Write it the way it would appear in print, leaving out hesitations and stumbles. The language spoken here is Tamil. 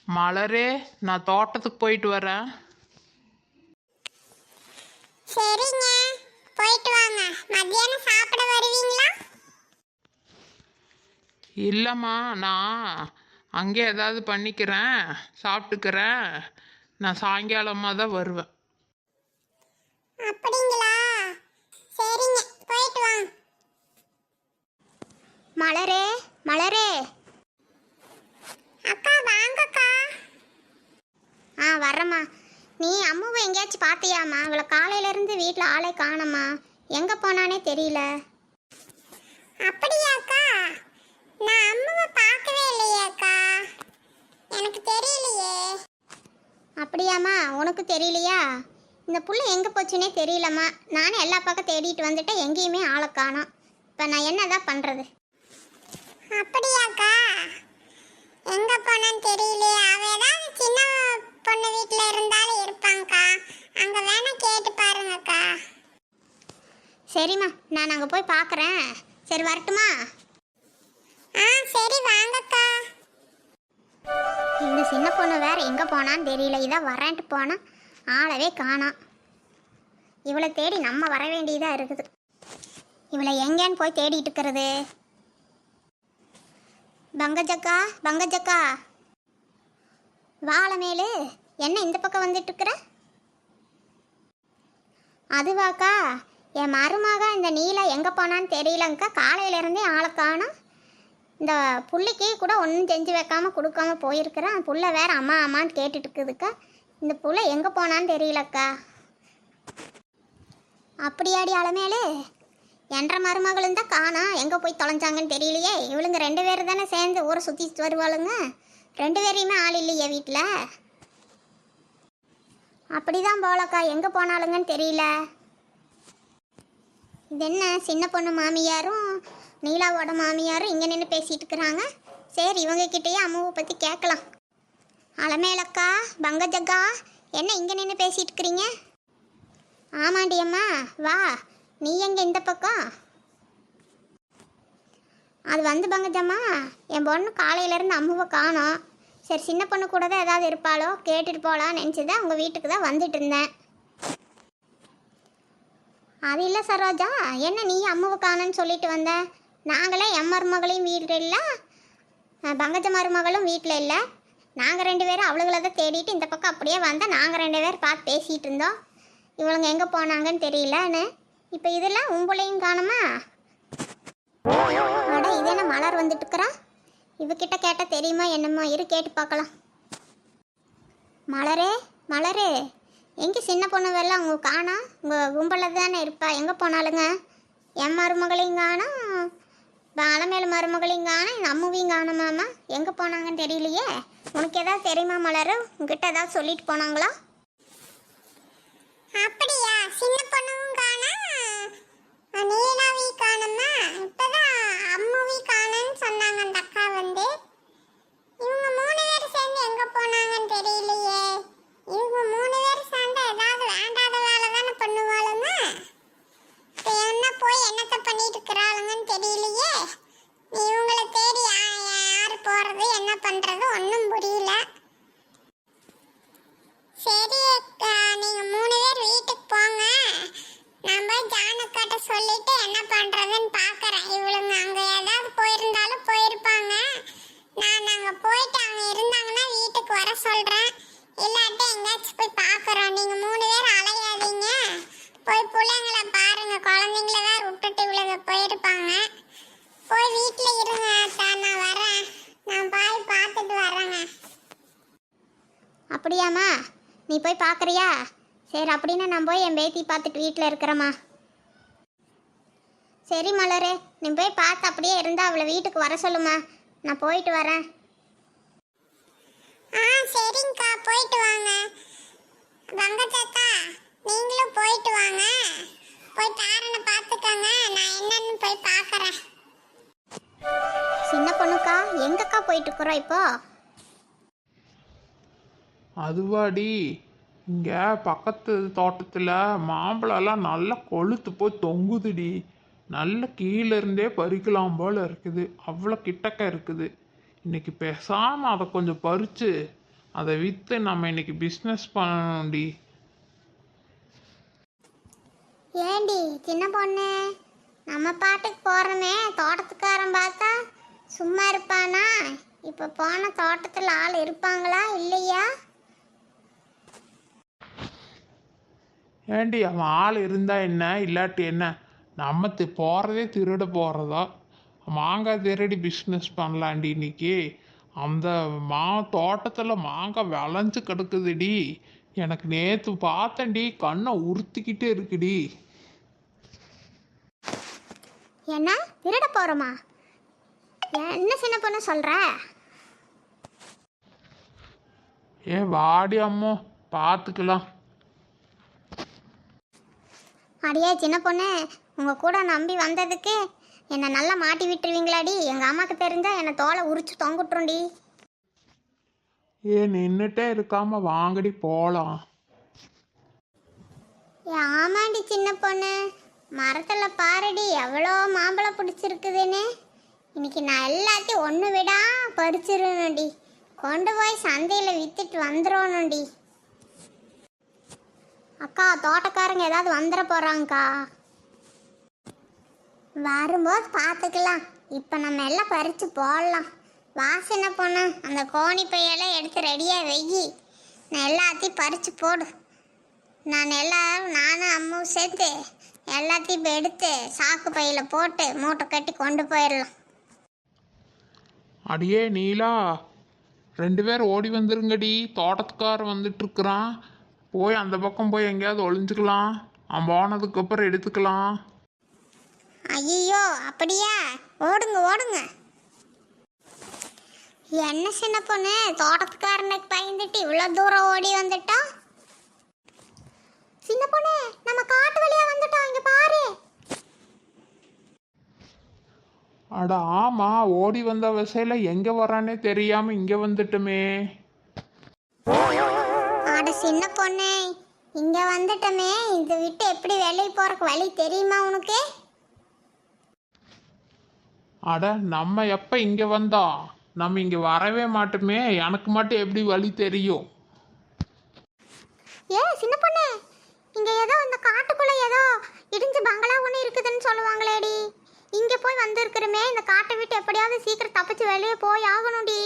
மலரே, நான் தோட்டத்துக்கு போயிட்டு வரேன். சரிங்க, போயிட்டு வாங்க. மத்தியானம் சாப்பிட வருவீங்களா? இல்லைம்மா, நான் அங்கே ஏதாவது பண்ணிக்கிறேன், சாப்பிட்டுக்கிறேன். நான் சாயங்காலமாக தான் வருவேன். அப்படிங்களா? சரிங்க, போயிட்டு வாங்க. மலரே, மலரே. அக்கா வாங்கக்கா. வர்றம்மா. நீ அம்முவை எங்கேயாச்சும் பார்த்தியாம்மா? இவளை காலையிலேருந்து வீட்டில் ஆளே காணோம்மா. எங்கே போனானே தெரியல. அப்படியாக்கா? நான் அம்முவை பார்க்கவே இல்லையாக்கா, எனக்கு தெரியலையே. அப்படியாம்மா, உனக்கு தெரியலையா? இந்த புள்ள எங்கே போச்சுன்னே தெரியலம்மா. நானும் எல்லா பக்கம் தேடிட்டு வந்துட்டேன், எங்கேயுமே ஆளை காணோம். இப்போ நான் என்னதான் பண்ணுறது? அப்படியாக்கா? எங்க போனான்னு தெரியலையே. அவ ஏதாவது சின்ன பொண்ணு வீட்டுல இருந்தாலும் இருப்பாங்கக்கா, அங்க வேணா கேட்டு பாருங்கக்கா. சரிம்மா, நான் அங்க போய் பார்க்கறேன். சரி, வரட்டுமா? சரி, வாங்கக்கா. இந்த சின்ன பொண்ணு வேற எங்க போனான்னு தெரியல. இதான் வரேன்ட்டு போனா ஆளவே காணோம். இவளை தேடி நம்ம வர வேண்டியதா இருக்குது. இவளை எங்கேன்னு போய் தேடிட்டு இருக்கிறது? பங்கஜக்கா, பங்கஜக்கா, வாழமேலு, என்ன இந்த பக்கம் வந்துட்டு இருக்கிற? அதுவாக்கா, என் மருமக இந்த நீலா எங்கே போனான்னு தெரியலங்க்கா. காலையிலேருந்தே ஆளை காணோம். இந்த புள்ளைக்கு கூட ஒன்றும் செஞ்சு வைக்காம கொடுக்காம போயிருக்கிறேன். புள்ள வேற அம்மா அம்மான்னு கேட்டுட்டு இருக்குதுக்கா. இந்த புள்ள எங்கே போனான்னு தெரியலக்கா. அப்படியாடி ஆழமேலு? என்ற மருமகளும் தான் காணோம். எங்கே போய் தொலைஞ்சாங்கன்னு தெரியலையே. இவளுங்க 2 பேர் தானே சேர்ந்து ஊரை சுற்றி வருவாளுங்க. 2 பேரையுமே ஆள் இல்லையே வீட்டில். அப்படிதான் போலக்கா, எங்கே போனாலுங்கன்னு தெரியல. இது என்ன, சின்ன பொண்ணு மாமியாரும் நீலாவோட மாமியாரும் இங்கே நின்று பேசிகிட்டு இருக்கிறாங்க. சரி, இவங்கக்கிட்டேயே அம்மாவை பற்றி கேட்கலாம். அலமேலக்கா, பங்கஜக்கா, என்ன இங்கே நின்று பேசிகிட்டு இருக்கிறீங்க? ஆமாண்டி அம்மா, வா. நீ எங்கே இந்த பக்கம்? அது வந்து பங்கஜம்மா, என் பொண்ணு காலையிலேருந்து அம்முவை காணோம். சரி, சின்ன பொண்ணு கூட தான் ஏதாவது இருப்பாளோ, கேட்டுட்டு போகலான்னு நினச்சிதான் உங்கள் வீட்டுக்கு தான் வந்துட்டு இருந்தேன். அது இல்லை சரோஜா, என்ன நீ அம்முவை காணோன்னு சொல்லிட்டு வந்த? நாங்களே என் மருமகளையும் வீட்டில் இல்லை, பங்கஜ மருமகளும் வீட்டில் இல்லை. நாங்கள் 2 பேரும் அவளுகளை தான் தேடிட்டு இந்த பக்கம் அப்படியே வந்தால் நாங்கள் 2 பேர் பார்த்து பேசிகிட்டு இருந்தோம். இவளுங்க எங்கே போனாங்கன்னு தெரியலன்னு. இப்போ இதெல்லாம் உங்களையும் காணுமா? அட, இது என்ன மலர் வந்துட்டு இருக்கிறா? இவகிட்ட கேட்டால் தெரியுமா என்னம்மா? இரு, கேட்டு பார்க்கலாம். மலரே, மலரே, எங்கே சின்ன பொண்ணு வெள்ளம் உங்க காணோம்? உங்கள் கும்பலில் தானே இருப்பா. எங்கே போனாலுங்க? என் மருமகளையும் காணோம், அலமேலு மருமகளையும் காணோம், என் அம்முவையும் காணோமாம்மா. எங்கே போனாங்கன்னு தெரியலையே. உனக்கு ஏதாவது தெரியுமா மலர்? உங்ககிட்ட ஏதாவது சொல்லிட்டு போனாங்களா? அப்படியா? சின்ன பொண்ணும் காணா, நீலாவி காணமா, இப்பதான் அம்முவி காணன்னு சொன்னாங்க அந்த அக்கா வந்து. இவங்க 3 பேர் சேர்ந்து எங்க போனாங்கன்னு தெரியலையே. இவங்க 3 பேர் சேர்ந்து ஏதாவது வேண்டாத வேலை தானே பண்ணுவாளுங்க. இப்போ என்ன போய் என்னத்தை பண்ணிட்டு இருக்கிறாளுங்கன்னு தெரியலையே. இவங்களை தேடி யாரு போறது என்ன பண்றது ஒன்றும் புரியல. சரி அக்கா, நீங்க 3 பேர் வீட்டுக்கு போங்க. நான் போய் ஜானக்காட்ட சொல்லிட்டு என்ன பண்றதுன்னு பாக்குறேன். இவளுங்க அங்க ஏதாவது போயிருந்தாலும் போயிருப்பாங்க. நான் அங்க போயிட்டு அவங்க இருந்தாங்கன்னா வீட்டுக்கு வர சொல்றேன். இல்லாட்டி எங்கேயாச்சும் போய் பாக்குறோம். நீங்க 3 பேர் அலையாதீங்க. போய் பிள்ளைங்களை பாருங்க. குழந்தைங்கள வேற விட்டுட்டு இவளுங்க போயிருப்பாங்க. போய் வீட்டுல இருங்க அக்கா, நான் வரேன். நான் போய் பார்த்துட்டு வரேங்க. அப்படியாம்மா, நீ போய் பார்க்குறியா? சரி, அப்படின்னா நான் போய் என் பேத்தி பார்த்துட்டு வீட்டில் இருக்கிறேம்மா. சரி மலரே, நீ போய் பார்த்து அப்படியே இருந்தால் அவளை வீட்டுக்கு வர சொல்லுமா. நான் போயிட்டு வரேன். சரிங்கக்கா, போயிட்டு வாங்க. பங்கஜக்கா, நீங்களும் போயிட்டு வாங்க. போய் தாரனை பார்த்துக்கங்க. நான் என்னன்னு போய் பார்க்குறேன். சின்ன பொண்ணுக்கா, எங்கக்கா போயிட்டு இருக்கிறோம் இப்போ? அதுவாடி, இங்கே பக்கத்து தோட்டத்தில் மாம்பழம்லாம் நல்லா கொழுத்து போய் தொங்குதுடி. நல்ல கீழே இருந்தே பறிக்கலாம் போல் இருக்குது. அவ்வளோ கிட்டக்க இருக்குது. இன்னைக்கு பேசாமல் அதை கொஞ்சம் பறித்து அதை விற்று நம்ம இன்னைக்கு பிஸ்னஸ் பண்ணணும்டி. ஏண்டி சின்ன பொண்ணு, நம்ம பாட்டுக்கு போகிறோமே, தோட்டத்துக்காரன் பார்த்தா சும்மா இருப்பானா? இப்போ போன தோட்டத்தில் ஆள் இருப்பாங்களா இல்லையா? ஏண்டி அவன் ஆள் இருந்தா என்ன இல்லாட்டி என்ன? நம்ம போகிறதே திருட போகிறதா? மாங்காய் திருடி பிஸ்னஸ் பண்ணலாண்டி இன்னைக்கு. அந்த தோட்டத்தில் மாங்காய் விளைஞ்சு கிடக்குதுடி. எனக்கு நேற்று பார்த்தேன்டி, கண்ணை உறுத்திக்கிட்டே இருக்குடி. என்ன திருட போகிறோமா? என்ன சின்ன பொண்ணு சொல்கிற? வாடி அம்மோ, பார்த்துக்கலாம். அடியே சின்ன பொண்ணு, உங்கள் கூட நம்பி வந்ததுக்கு என்னை நல்லா மாட்டி விட்டுருவீங்களாடி? எங்கள் அம்மாவுக்கு தெரிஞ்சால் என்னை தோலை உரிச்சு தொங்குட்டுருண்டி. நின்றுட்டே இருக்காம வாங்கடி போகலாம். ஆமாண்டி சின்ன பொண்ணு, மரத்தில் பாருடி எவ்வளோ மாம்பழம் பிடிச்சிருக்குதுன்னு. இன்னைக்கு நான் எல்லாத்தையும் ஒன்று விடா பறிச்சிடணும்டி. கொண்டு போய் சந்தையில் விற்றுட்டு வந்துடணும்டி. அக்கா, தோட்டக்காரங்க ஏதாவது வந்துட போகிறாங்கக்கா. வரும்போது பார்த்துக்கலாம். இப்போ நம்ம எல்லாம் பறித்து போடலாம். வாசனை பொண்ணு, அந்த கோணி பையெல்லாம் எடுத்து ரெடியாக வெயி. நான் எல்லாத்தையும் பறித்து போடு. நானும் அம்மாவும் சேர்த்து எல்லாத்தையும் இப்போ எடுத்து சாக்கு பையில் போட்டு மூட்டை கட்டி கொண்டு போயிடலாம். அடியே நீலா, 2 பேர் ஓடி வந்துருங்கடி. தோட்டத்துக்காரன் வந்துட்டு இருக்கிறான். போய் அந்த பக்கம் போய் எங்கேயாவது ஒளிஞ்சுக்கலாம். அவன் போனதுக்கப்புறம் எடுத்துக்கலாம். ஐயோ, அப்படியா? ஓடுங்க ஓடுங்க. என்ன சின்ன பொண்ணு, தோட்டத்துக்காரனுக்கு பயந்துட்டு இவ்வளோ தூரம் ஓடி வந்துட்டோம்? சின்ன பொண்ணு, நம்ம காட்டு வழியா வந்துட்டோம். இங்க பாரு. அட ஆமா, ஓடி வந்த வசையில எங்க வரானே தெரியாம இங்க வந்துட்டுமே. அட சின்ன பொண்ணு, இங்க வந்துட்டோமே. இதை விட்டு எப்படி வெளியே போறக்கு வழி தெரியுமா உனக்கு? அட நம்ம எப்ப இங்க வந்தோம்? நம்ம இங்க வரவே மாட்டோமே. எனக்கு மட்டும் எப்படி வழி தெரியும்? சின்ன பொண்ணு, இங்க ஏதோ இந்த காட்டுக்குள்ள ஏதோ இடிஞ்ச பங்களா ஒன்று இருக்குதுன்னு சொல்லுவாங்களேடி. இங்க போய் வந்திருக்கிறோமே. இந்த காட்டை விட்டு எப்படியாவது சீக்கிரம் தப்பிச்சு வெளியே போய் ஆகணும்டி.